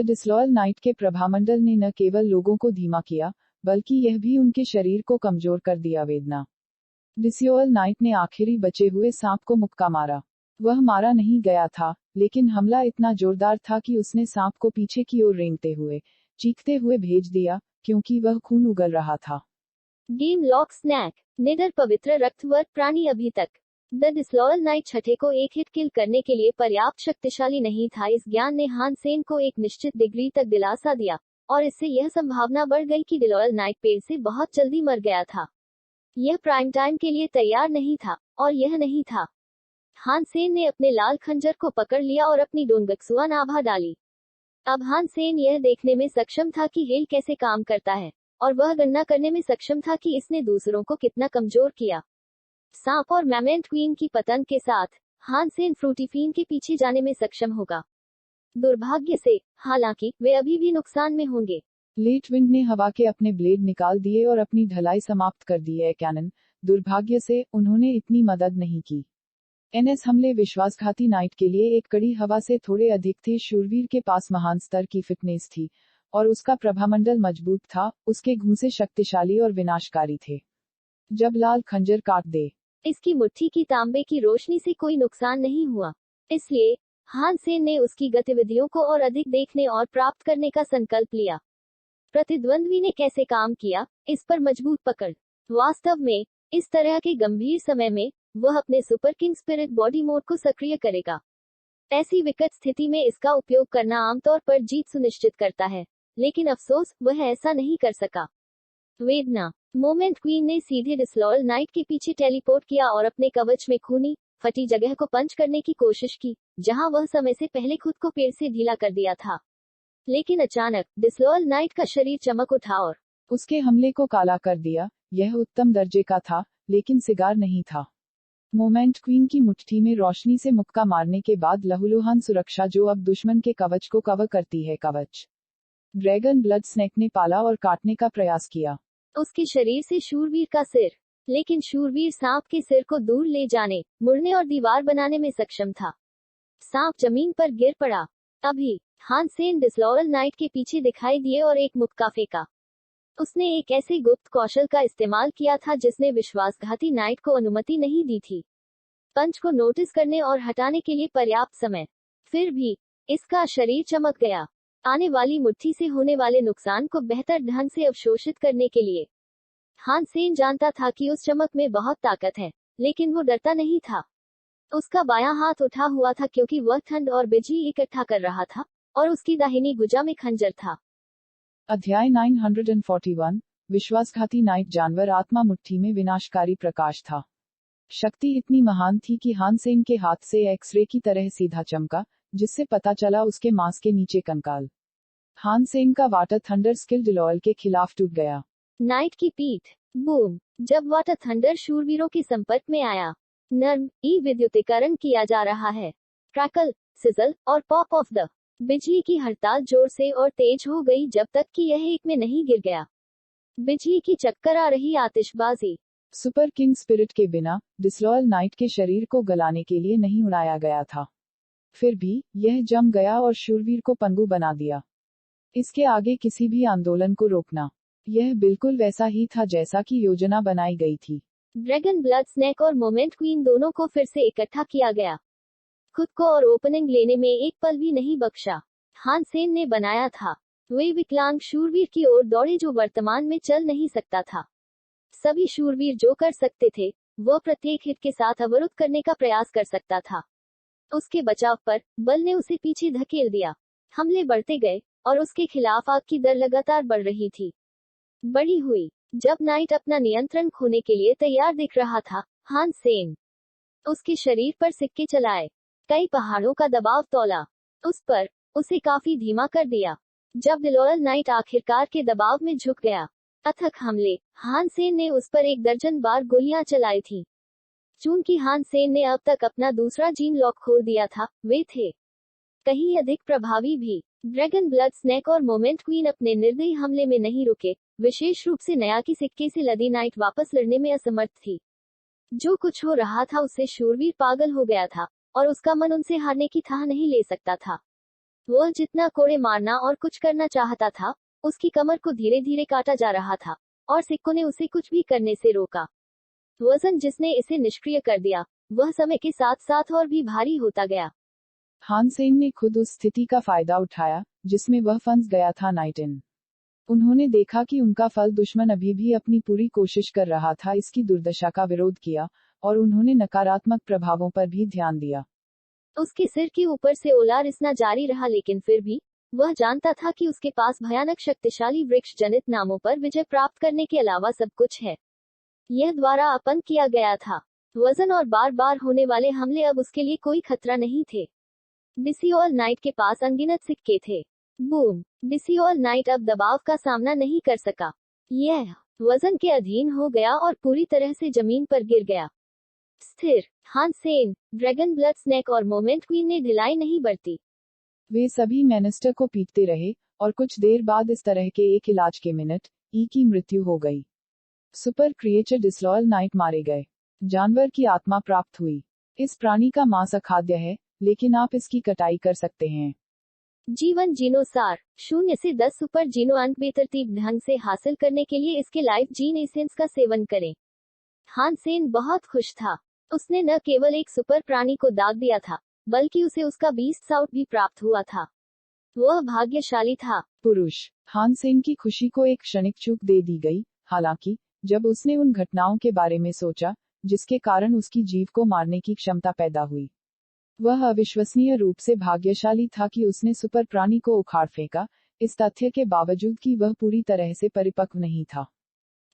Disloyal night के प्रभामंडल ने न केवल लोगों को धीमा किया, बल्कि यह भी उनके शरीर को कमजोर कर दिया। वेदना। डिसलॉयल नाइट ने आखिरी बचे हुए सांप को मुक्का मारा। वह मारा नहीं गया था, लेकिन हमला इतना जोरदार था कि उसने सांप को पीछे की ओर रेंगते हुए, चीखते हुए भेज दिया, क्योंकि वह खून उगल रहा था। Game lock snack. निडर पवित्र रक्तवर्त प्राणी अभी तक द डिसलॉयल नाइट छठे को एक हिट किल करने के लिए पर्याप्त शक्तिशाली नहीं था। इस ज्ञान ने हान सेन को एक निश्चित डिग्री तक दिलासा दिया, और इससे यह संभावना बढ़ गई कि डिसलॉयल नाइट पेड़ से बहुत जल्दी मर गया था। यह प्राइम टाइम के लिए तैयार नहीं था, और यह नहीं था। हान सेन ने अपने लाल खंजर को पकड़ लिया और अपनी डोंगक्सुआ नाभा डाली। अब हान सेन यह देखने में सक्षम था कि हेल कैसे काम करता है, और वह गणना करने में सक्षम था कि इसने दूसरों को कितना कमजोर किया। सांप और मैमेंट क्वीन की पतन के साथ हान सेन फ्रूटीफीन के पीछे जाने में सक्षम होगा। दुर्भाग्य से, हालांकि, वे अभी भी नुकसान में होंगे। लेट विंड ने हवा के अपने ब्लेड निकाल दिए और अपनी ढलाई समाप्त कर दी है। कैनन। दुर्भाग्य से, उन्होंने इतनी मदद नहीं की। एनएस हमले विश्वासघाती नाइट के लिए एक कड़ी हवा से थोड़े अधिक थे। शूरवीर के पास महान स्तर की फिटनेस थी, और उसका प्रभामंडल मजबूत था। उसके घूंसे शक्तिशाली और विनाशकारी थे। जब लाल खंजर काट दे, इसकी मुट्ठी की तांबे की रोशनी से कोई नुकसान नहीं हुआ। इसलिए हान सेन ने उसकी गतिविधियों को और अधिक देखने और प्राप्त करने का संकल्प लिया। प्रतिद्वंद्वी ने कैसे काम किया, इस पर मजबूत पकड़। वास्तव में, इस तरह के गंभीर समय में, वह अपने super king spirit body mode को सक्रिय करेगा। ऐसी विकट स्थिति में इसका उपयोग करना आमतौर पर जीत सुनिश्चित करता है, लेकिन अफसोस, वह ऐसा नहीं कर सका। वेदना। मोमेंट क्वीन ने सीधे डिसलॉयल नाइट के पीछे टेलीपोर्ट किया और अपने कवच में खूनी, फटी जगह को पंच करने की कोशिश की, जहां वह समय से पहले खुद को पेड़ से ढीला कर दिया था। लेकिन अचानक डिसलॉयल नाइट का शरीर चमक उठा और उसके हमले को काला कर दिया। यह उत्तम दर्जे का था, लेकिन सिगार नहीं था। मोमेंट क्वीन की मुट्ठी में रोशनी से मुक्का मारने के बाद लहूलुहान सुरक्षा जो अब दुश्मन के कवच को कवर करती है। कवच। ड्रैगन ब्लड स्नेक ने पाला और काटने का प्रयास किया। उसके शरीर से शूरवीर का सिर, लेकिन शूरवीर सांप के सिर को दूर ले जाने, मुड़ने और दीवार बनाने में सक्षम था। सांप जमीन पर गिर पड़ा। अभी हान सेन डिसलॉयल नाइट के पीछे दिखाई दिए और एक मुक्का फेंका। उसने एक ऐसे गुप्त कौशल का इस्तेमाल किया था जिसने विश्वासघाती नाइट को अनुमति नहीं दी थी। पंच को नोटिस करने और हटाने के लिए पर्याप्त समय। फिर भी इसका शरीर चमक गया, आने वाली मुट्ठी से होने वाले नुकसान को बेहतर ढंग से अवशोषित करने के लिए। हान सेन जानता था कि उस चमक में बहुत ताकत है, लेकिन वो डरता नहीं था। उसका बायां हाथ उठा हुआ था क्योंकि वह ठंड और बिजली इकट्ठा कर रहा था, और उसकी दाहिनी भुजा में खंजर था। अध्याय 941। विश्वासघाती नाइट जानवर आत्मा मुट्ठी में विनाशकारी प्रकाश था। शक्ति इतनी महान थी कि हान सेन के हाथ से एक्सरे की तरह सीधा चमका, जिससे पता चला उसके मांस के नीचे कंकाल। हान सेन का वाटर थंडर स्किल डिसलॉयल के खिलाफ टूट गया। नाइट की पीठ। बूम। जब वाटर थंडर शूरवीरों के संपर्क में आया, नर्म ई विद्युतीकरण किया जा रहा है। क्रैकल, सिजल और पॉप ऑफ द बिजली की हड़ताल जोर से और तेज हो गई जब तक कि यह एक में नहीं गिर गया। बिजली की चक्कर आ रही आतिशबाजी। सुपर किंग स्पिरिट के बिना डिसलॉयल नाइट के शरीर को गलाने के लिए नहीं उड़ाया गया था। फिर भी यह जम गया और शूरवीर को पंगु बना दिया। इसके आगे किसी भी आंदोलन को रोकना, यह बिल्कुल वैसा ही था जैसा कि योजना बनाई गई थी। ड्रैगन ब्लड स्नेक और मोमेंट क्वीन दोनों को फिर से इकट्ठा किया गया। खुद को और ओपनिंग लेने में एक पल भी नहीं बख्शा। हान सेन ने बनाया था। वे विकलांग शूरवीर की ओर दौड़े जो वर्तमान में चल नहीं सकता था। सभी शूरवीर जो कर सकते थे, वह प्रत्येक हिट के साथ अवरुद्ध करने का प्रयास कर सकता था। उसके बचाव पर बल ने उसे पीछे धकेल दिया। हमले बढ़ते गए, और उसके खिलाफ आग की दर लगातार बढ़ रही थी। बड़ी हुई। जब नाइट अपना नियंत्रण खोने के लिए तैयार दिख रहा था, हान सेन उसके शरीर पर सिक्के चलाए, कई पहाड़ों का दबाव तौला, उस पर उसे काफी धीमा कर दिया। जब डिसलॉयल नाइट आखिरकार के दबाव में झुक गया, अथक हमले, हान सेन ने उस पर 1 दर्जन बार गोलियां चलाई थी। चूंकि हान सेन ने अब तक अपना दूसरा जीन लॉक खोल दिया था, वे थे कहीं अधिक प्रभावी भी। ड्रैगन ब्लड स्नेक और मोमेंट क्वीन अपने निर्दयी हमले में नहीं रुके, विशेष रूप से नया की सिक्के से लदी नाइट वापस लड़ने में असमर्थ थी। जो कुछ हो रहा था उससे शूरवीर पागल हो गया था, और उसका मन उनसे हारने की थाह नहीं ले सकता था। वह जितना कोड़े मारना और कुछ करना चाहता था, उसकी कमर को धीरे धीरे काटा जा रहा था, और सिक्कों ने उसे कुछ भी करने से रोका। वजन जिसने इसे निष्क्रिय कर दिया, वह समय के साथ साथ और भी भारी होता गया। हान सेन ने खुद उस स्थिति का फायदा उठाया जिसमें वह फंस गया था नाइट इन। उन्होंने देखा कि उनका फल दुश्मन अभी भी अपनी पूरी कोशिश कर रहा था इसकी दुर्दशा का विरोध किया, और उन्होंने नकारात्मक प्रभावों पर भी ध्यान दिया। उसके सिर के ऊपर से ओला रिसना जारी रहा, लेकिन फिर भी वह जानता था कि उसके पास भयानक शक्तिशाली वृक्ष जनित नामों पर विजय प्राप्त करने के अलावा सब कुछ है। यह द्वारा अपन किया गया था। वजन और बार बार होने वाले हमले अब उसके लिए कोई खतरा नहीं थे। डिसियोल नाइट के पास अनगिनत सिक्के थे। बूम! डिसियोल नाइट अब दबाव का सामना नहीं कर सका। यह वजन के अधीन हो गया और पूरी तरह से जमीन पर गिर गया। स्थिर। हान सेन, ड्रैगन ब्लड स्नेक और मोमेंट क्वीन ने ढिलाई नहीं बरती। वे सभी मैनिस्टर को पीटते रहे, और कुछ देर बाद इस तरह के एक इलाज के मिनट ई की मृत्यु हो गई। सुपर क्रिएचर डिसलॉयल नाइट मारे गए। जानवर की आत्मा प्राप्त हुई। इस प्राणी का मांस अखाद्य है, लेकिन आप इसकी कटाई कर सकते हैं। जीवन जीनोसार 0 से 10 सुपर जीनो अंक बेतरतीब ढंग से हासिल करने के लिए इसके लाइफ जीन एसेंस का सेवन करें। हान सेन बहुत खुश था। उसने न केवल एक सुपर प्राणी को दाग दिया था, बल्कि उसे उसका बीस्ट साउट भी प्राप्त हुआ था। वह भाग्यशाली था। पुरुष। हान सेन की खुशी को एक क्षणिक चूक दे दी गई, हालांकि जब उसने उन घटनाओं के बारे में सोचा जिसके कारण उसकी जीव को मारने की क्षमता पैदा हुई। वह अविश्वसनीय रूप से भाग्यशाली था कि उसने सुपर प्राणी को उखाड़ फेंका, इस तथ्य के बावजूद कि वह पूरी तरह से परिपक्व नहीं था।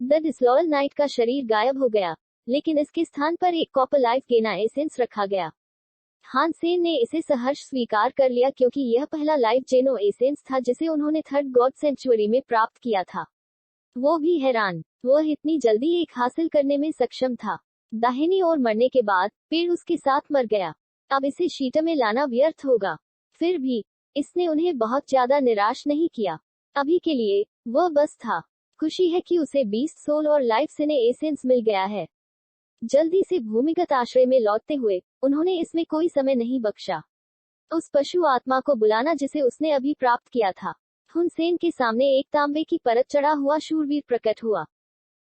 द डिसलॉयल नाइट का शरीर गायब हो गया, लेकिन इसके स्थान पर एक कॉपर लाइफ गेना एसेंस रखा गया। हान सेन ने इसे सहर्ष स्वीकार कर लिया, क्योंकि यह पहला लाइफ जेनो एसेंस था जिसे उन्होंने थर्ड गॉड सेंचुरी में प्राप्त किया था। वो भी हैरान, वह इतनी जल्दी एक हासिल करने में सक्षम था। दाहिनी ओर मरने के बाद पेड़ उसके साथ मर गया। अब इसे शीट में लाना व्यर्थ होगा। फिर भी इसने उन्हें बहुत ज्यादा निराश नहीं किया। अभी के लिए वह बस था। खुशी है कि उसे 20 सोल और लाइफ सिने एसेंस मिल गया है। जल्दी से भूमिगत आश्रय में लौटते हुए उन्होंने इसमें कोई समय नहीं बख्शा। उस पशु आत्मा को बुलाना जिसे उसने अभी प्राप्त किया था। हुन सेन के सामने एक तांबे की परत चढ़ा हुआ शूरवीर प्रकट हुआ।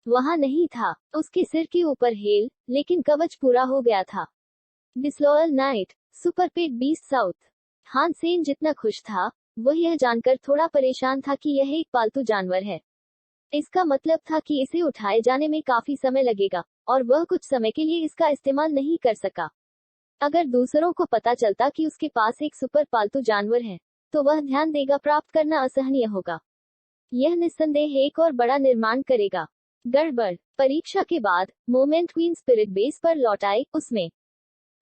वहां नहीं था। उसके सिर के ऊपर हेल, लेकिन कवच पूरा हो गया था। डिसलॉयल नाइट, सुपर पेट बीस्ट साउथ। हान सेन जितना खुश था, वह यह जानकर थोड़ा परेशान था कि यह एक पालतू जानवर है। इसका मतलब था कि इसे उठाए जाने में काफी समय लगेगा, और वह कुछ समय के लिए इसका इस्तेमाल नहीं कर सका। अगर दूसरों को पता चलता कि उसके पास एक सुपर पालतू जानवर है, तो वह ध्यान देगा प्राप्त करना असहनीय होगा। यह निस्संदेह एक और बड़ा निर्माण करेगा। गड़बड़। परीक्षा के बाद मोमेंट क्वीन स्पिरिट बेस पर लौट आए। उसमें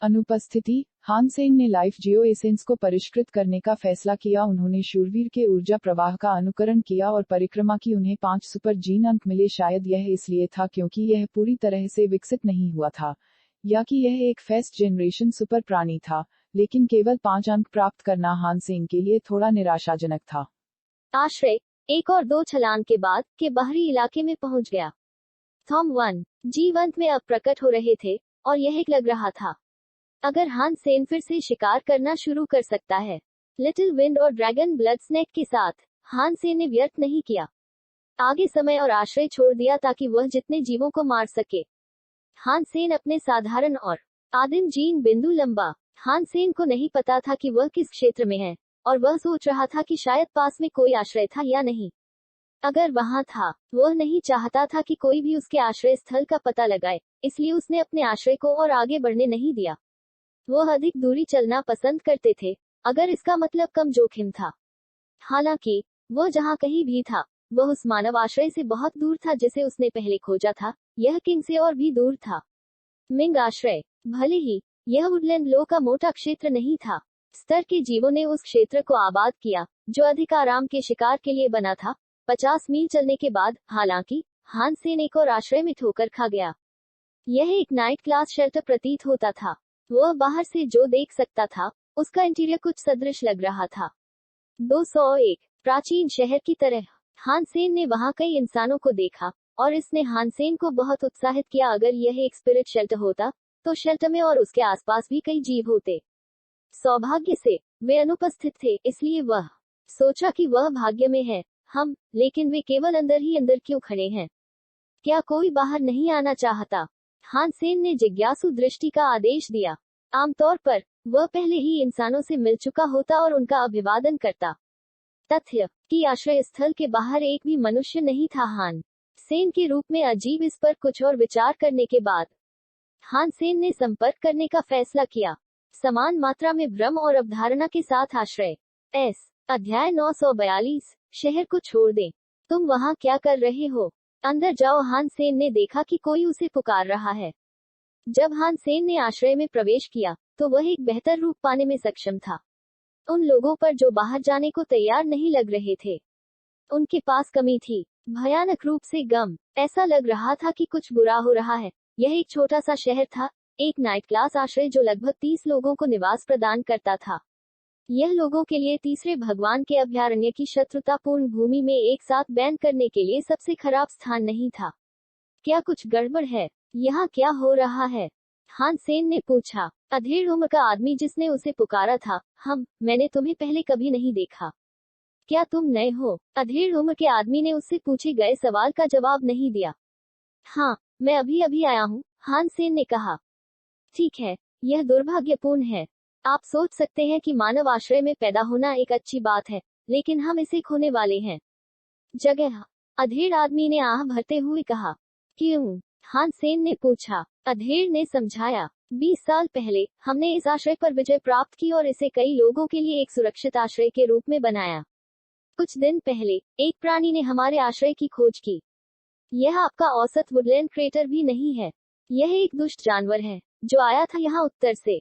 अनुपस्थिति। हान सेन ने लाइफ जियो एसेंस को परिष्कृत करने का फैसला किया। उन्होंने शूरवीर के ऊर्जा प्रवाह का अनुकरण किया और परिक्रमा की। उन्हें 5 सुपर जीन अंक मिले। शायद यह इसलिए था क्योंकि यह पूरी तरह से विकसित नहीं हुआ था, या कि यह एक फर्स्ट जनरेशन सुपर प्राणी था, लेकिन केवल 5 अंक प्राप्त करना हान सेन के लिए थोड़ा निराशाजनक था। आश्रय 1 और 2 छलांग के बाद के बाहरी इलाके में पहुंच गया। थॉम 1 जीवंत में अब प्रकट हो रहे थे, और यह एक लग रहा था। अगर हान सेन फिर से शिकार करना शुरू कर सकता है लिटिल विंड और ड्रैगन ब्लड स्नेक के साथ, हान सेन ने व्यर्थ नहीं किया। आगे समय और आश्रय छोड़ दिया ताकि वह जितने जीवों को मार सके। हान सेन अपने साधारण और आदिम जीन बिंदु लंबा। हान सेन को नहीं पता था कि वह किस क्षेत्र में है, और वह सोच रहा था कि शायद पास में कोई आश्रय था या नहीं। अगर वहां था, वह नहीं चाहता था कि कोई भी उसके आश्रय स्थल का पता लगाए, इसलिए उसने अपने आश्रय को और आगे बढ़ने नहीं दिया। वह अधिक दूरी चलना पसंद करते थे, अगर इसका मतलब कम जोखिम था। हालांकि वह जहां कहीं भी था, वह उस मानव आश्रय से बहुत दूर था जिसे उसने पहले खोजा था। यह किंग से और भी दूर था। मिंग आश्रय। भले ही यह वुडलैंड लो का मोटा क्षेत्र नहीं था, स्तर के जीवों ने उस क्षेत्र को आबाद किया जो अधिक आराम के शिकार के लिए बना था। 50 मील चलने के बाद, हालांकि हान सेन एक और आश्रय में ठोकर खा गया। यह एक नाइट क्लास शेल्टर प्रतीत होता था। वह बाहर से जो देख सकता था, उसका इंटीरियर कुछ सदृश लग रहा था। 201 प्राचीन शहर की तरह। हान सेन ने वहां कई इंसानों को देखा, और इसने हान सेन को बहुत उत्साहित किया। अगर यह एक स्पिरिट शेल्टर होता, तो शेल्टर में और उसके आसपास भी कई जीव होते। सौभाग्य से वे अनुपस्थित थे, इसलिए वह सोचा कि वह भाग्य में है। लेकिन वे केवल अंदर ही अंदर क्यों खड़े हैं? क्या कोई बाहर नहीं आना चाहता? हान सेन ने जिज्ञासु दृष्टि का आदेश दिया। आमतौर पर वह पहले ही इंसानों से मिल चुका होता और उनका अभिवादन करता। तथ्य कि आश्रय स्थल के बाहर एक भी मनुष्य नहीं था। हान सेन के रूप में अजीब। इस पर कुछ और विचार करने के बाद हान सेन ने संपर्क करने का फैसला किया। समान मात्रा में भ्रम और अवधारणा के साथ आश्रय। अध्याय 942। शहर को छोड़ दें। तुम वहां क्या कर रहे हो? अंदर जाओ। हान सेन ने देखा कि कोई उसे पुकार रहा है। जब हान सेन ने आश्रय में प्रवेश किया तो वह एक बेहतर रूप पाने में सक्षम था। उन लोगों पर जो बाहर जाने को तैयार नहीं लग रहे थे, उनके पास कमी थी, भयानक रूप से गम। ऐसा लग रहा था कि कुछ बुरा हो रहा है। यह एक छोटा सा शहर था, एक नाइट क्लास आश्रय जो लगभग 30 लोगों को निवास प्रदान करता था। यह लोगों के लिए तीसरे भगवान के अभयारण्य की शत्रुतापूर्ण भूमि में एक साथ बैंड करने के लिए सबसे खराब स्थान नहीं था। क्या कुछ गड़बड़ है? यहाँ क्या हो रहा है? हान सेन ने पूछा। अधेड़ उम्र का आदमी जिसने उसे पुकारा था, मैंने तुम्हें पहले कभी नहीं देखा। क्या तुम नए हो? अधेड़ उम्र के आदमी ने उससे पूछे गए सवाल का जवाब नहीं दिया। हाँ, मैं अभी अभी आया हूँ, हान सेन ने कहा। ठीक है, यह दुर्भाग्यपूर्ण है। आप सोच सकते हैं कि मानव आश्रय में पैदा होना एक अच्छी बात है, लेकिन हम इसे खोने वाले हैं। जगह, अधेड़ आदमी ने आह भरते हुए कहा। क्यों? हान सेन ने पूछा। अधेड़ ने समझाया। 20 साल पहले हमने इस आश्रय पर विजय प्राप्त की और इसे कई लोगों के लिए एक सुरक्षित आश्रय के रूप में बनाया। कुछ दिन पहले एक प्राणी ने हमारे आश्रय की खोज की। यह आपका औसत वुडलैंड क्रेटर भी नहीं है। यह एक दुष्ट जानवर है जो आया था यहाँ उत्तर से।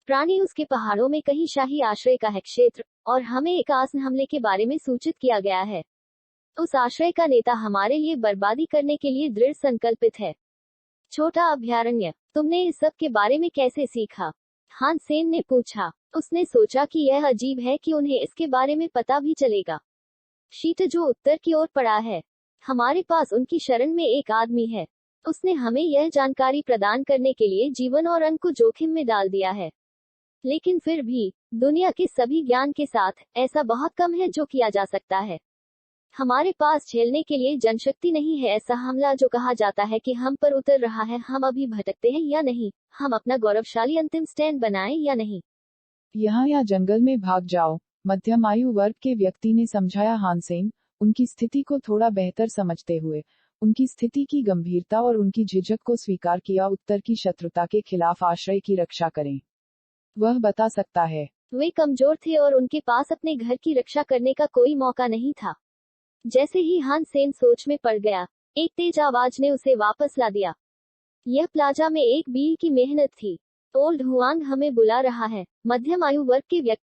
प्राणी उसके पहाड़ों में कहीं शाही आश्रय का है क्षेत्र, और हमें एक आसन हमले के बारे में सूचित किया गया है। उस आश्रय का नेता हमारे लिए बर्बादी करने के लिए दृढ़ संकल्पित है। छोटा अभयारण्य, तुमने इस सब के बारे में कैसे सीखा? हान सेन ने पूछा। उसने सोचा कि यह अजीब है कि उन्हें इसके बारे में पता भी चलेगा। शीट जो उत्तर की ओर पड़ा है। हमारे पास उनकी शरण में एक आदमी है। उसने हमें यह जानकारी प्रदान करने के लिए जीवन और अन्न को जोखिम में डाल दिया है। लेकिन फिर भी दुनिया के सभी ज्ञान के साथ ऐसा बहुत कम है जो किया जा सकता है। हमारे पास झेलने के लिए जनशक्ति नहीं है ऐसा हमला जो कहा जाता है कि हम पर उतर रहा है। हम अभी भटकते हैं या नहीं? हम अपना गौरवशाली अंतिम स्टैंड बनाएं या नहीं? यहाँ या जंगल में भाग जाओ, मध्यम आयु वर्ग के व्यक्ति ने समझाया। हान सेन, उनकी स्थिति को थोड़ा बेहतर समझते हुए, उनकी स्थिति की गंभीरता और उनकी झिझक को स्वीकार किया। उत्तर की शत्रुता के खिलाफ आश्रय की रक्षा करें। वह बता सकता है। वे कमजोर थे और उनके पास अपने घर की रक्षा करने का कोई मौका नहीं था। जैसे ही हान सेन सोच में पड़ गया, एक तेज आवाज ने उसे वापस ला दिया। यह प्लाजा में एक बील की मेहनत थी। ओल्ड हुआंग हमें बुला रहा है। मध्यम आयु वर्ग के व्यक्ति